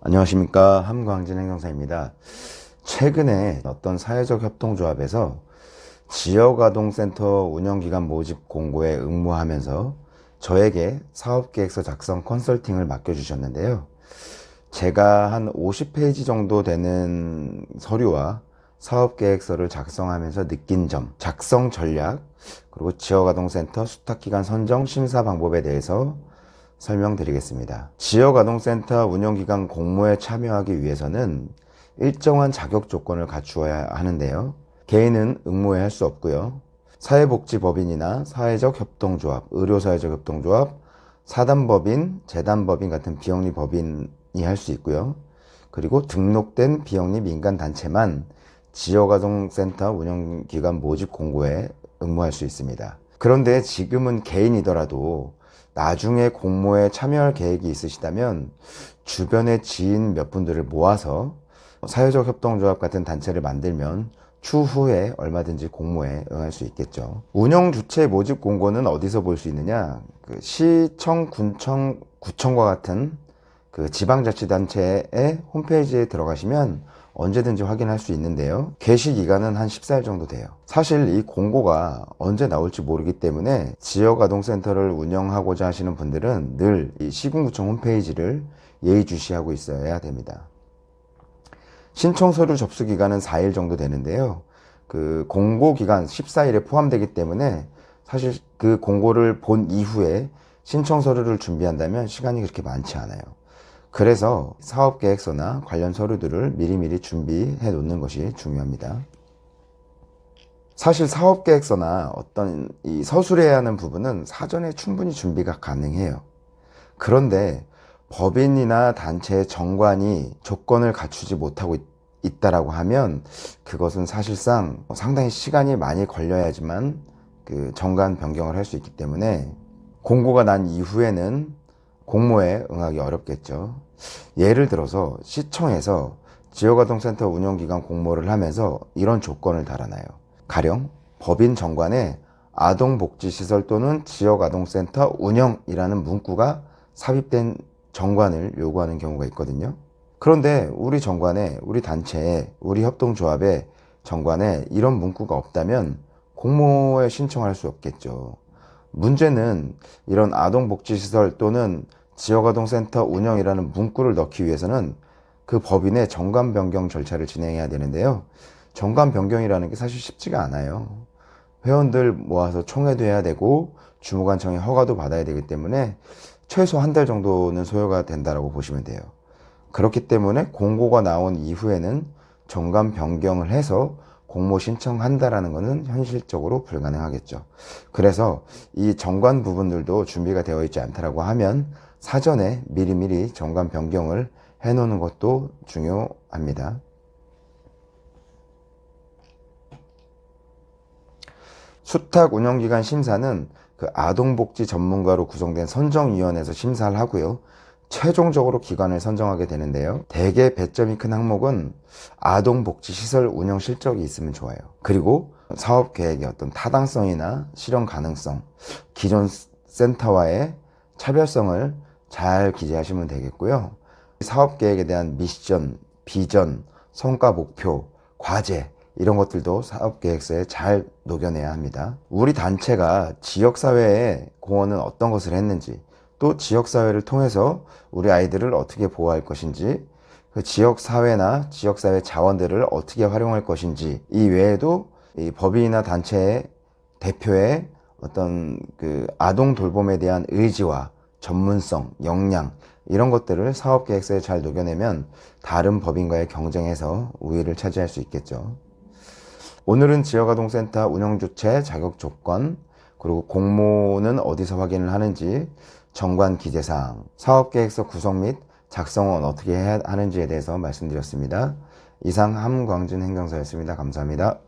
안녕하십니까, 함광진 행정사입니다. 최근에 어떤 사회적 협동조합에서 지역아동센터 운영기관 모집 공고에 응모하면서 저에게 사업계획서 작성 컨설팅을 맡겨주셨는데요. 제가 한 50페이지 정도 되는 서류와 사업계획서를 작성하면서 느낀 점, 작성 전략, 그리고 지역아동센터 수탁기관 선정 심사 방법에 대해서 설명드리겠습니다. 지역아동센터 운영기관 공모에 참여하기 위해서는 일정한 자격 조건을 갖추어야 하는데요. 개인은 응모에 할 수 없고요. 사회복지법인이나 사회적 협동조합, 의료사회적 협동조합, 사단법인, 재단법인 같은 비영리 법인이 할 수 있고요. 그리고 등록된 비영리 민간단체만 지역아동센터 운영기관 모집 공고에 응모할 수 있습니다. 그런데 지금은 개인이더라도 나중에 공모에 참여할 계획이 있으시다면 주변의 지인 몇 분들을 모아서 사회적 협동조합 같은 단체를 만들면 추후에 얼마든지 공모에 응할 수 있겠죠. 운영 주체 모집 공고는 어디서 볼 수 있느냐? 시청, 군청, 구청과 같은 지방자치단체의 홈페이지에 들어가시면 언제든지 확인할 수 있는데요. 게시 기간은 한 14일 정도 돼요. 사실 이 공고가 언제 나올지 모르기 때문에 지역아동센터를 운영하고자 하시는 분들은 늘 이 시군구청 홈페이지를 예의주시하고 있어야 됩니다. 신청 서류 접수 기간은 4일 정도 되는데요. 공고 기간 14일에 포함되기 때문에 사실 그 공고를 본 이후에 신청 서류를 준비한다면 시간이 그렇게 많지 않아요. 그래서 사업계획서나 관련 서류들을 미리미리 준비해 놓는 것이 중요합니다. 사실 사업계획서나 어떤 이 서술해야 하는 부분은 사전에 충분히 준비가 가능해요. 그런데 법인이나 단체의 정관이 조건을 갖추지 못하고 있다라고 하면 그것은 사실상 상당히 시간이 많이 걸려야지만 정관 변경을 할 수 있기 때문에 공고가 난 이후에는 공모에 응하기 어렵겠죠. 예를 들어서 시청에서 지역아동센터 운영기관 공모를 하면서 이런 조건을 달아놔요. 가령 법인 정관에 아동복지시설 또는 지역아동센터 운영이라는 문구가 삽입된 정관을 요구하는 경우가 있거든요. 그런데 우리 정관에, 우리 단체에, 우리 협동조합의 정관에 이런 문구가 없다면 공모에 신청할 수 없겠죠. 문제는 이런 아동복지시설 또는 지역아동센터 운영이라는 문구를 넣기 위해서는 그 법인의 정관 변경 절차를 진행해야 되는데요. 정관 변경이라는 게 사실 쉽지가 않아요. 회원들 모아서 총회도 해야 되고 주무관청의 허가도 받아야 되기 때문에 최소 한 달 정도는 소요가 된다고 보시면 돼요. 그렇기 때문에 공고가 나온 이후에는 정관 변경을 해서 공모 신청한다라는 것은 현실적으로 불가능하겠죠. 그래서 이 정관 부분들도 준비가 되어 있지 않다라고 하면 사전에 미리미리 정관 변경을 해 놓는 것도 중요합니다. 수탁 운영기관 심사는 아동복지 전문가로 구성된 선정위원회에서 심사를 하고요. 최종적으로 기관을 선정하게 되는데요. 대개 배점이 큰 항목은 아동복지시설 운영 실적이 있으면 좋아요. 그리고 사업계획의 어떤 타당성이나 실현 가능성, 기존 센터와의 차별성을 잘 기재하시면 되겠고요. 사업계획에 대한 미션, 비전, 성과 목표, 과제 이런 것들도 사업계획서에 잘 녹여내야 합니다. 우리 단체가 지역사회에 공헌은 어떤 것을 했는지, 또 지역사회를 통해서 우리 아이들을 어떻게 보호할 것인지, 그 지역사회나 지역사회 자원들을 어떻게 활용할 것인지, 이 외에도 이 법인이나 단체의 대표의 어떤 아동 돌봄에 대한 의지와 전문성, 역량, 이런 것들을 사업계획서에 잘 녹여내면 다른 법인과의 경쟁에서 우위를 차지할 수 있겠죠. 오늘은 지역아동센터 운영주체 자격 조건, 그리고 공모는 어디서 확인을 하는지, 정관 기재사항, 사업계획서 구성 및 작성은 어떻게 해야 하는지에 대해서 말씀드렸습니다. 이상 함광진 행정사였습니다. 감사합니다.